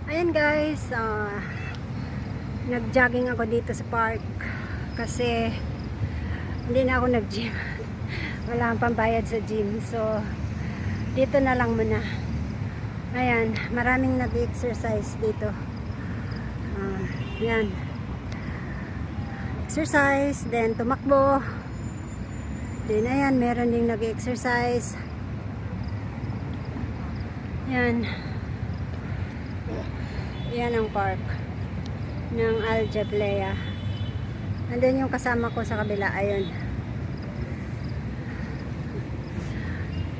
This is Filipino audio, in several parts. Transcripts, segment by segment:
Ayan guys, nag-jogging ako dito sa park kasi hindi na ako nag-gym. Wala akong pambayad sa gym. So, dito na lang muna. Ayan, maraming nag-exercise dito. Ayan. Exercise, then tumakbo. Then ayan, meron ding nag-exercise. Ayan. Yan ang park ng Al Jablea. Nandun yung kasama ko sa kabila. Ayun.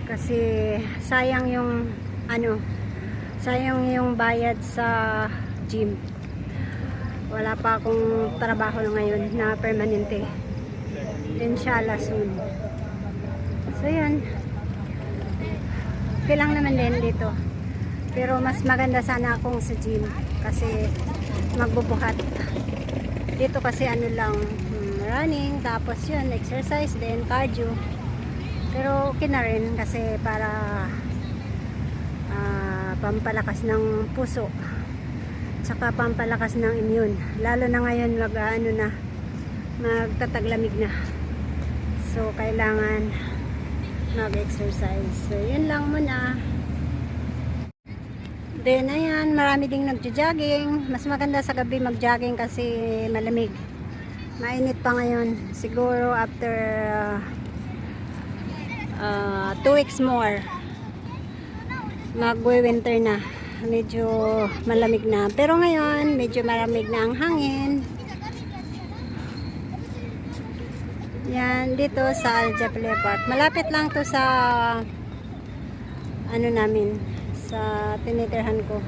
Kasi sayang yung sayang yung bayad sa gym. Wala pa akong trabaho ngayon na permanente. Inshallah soon. So yan. Okay lang naman din dito. Pero mas maganda sana akong sa gym kasi magbubuhat. Dito kasi lang running, tapos yun exercise, then cardio. Pero okay na rin kasi para pampalakas ng puso, tsaka pampalakas ng immune. Lalo na ngayon magtataglamig na. So kailangan mag-exercise. So yun lang muna. Then ayan, marami ding nagjo-jogging. Mas maganda sa gabi mag-jogging kasi malamig. Mainit pa ngayon. Siguro after 2 weeks more magwe-winter na. Medyo malamig na. Pero ngayon, medyo malamig na ang hangin. Yan, dito sa Al Jablea Park. Malapit lang to sa namin, sa tinitirhan ko.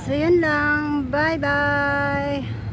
So yun lang. Bye bye.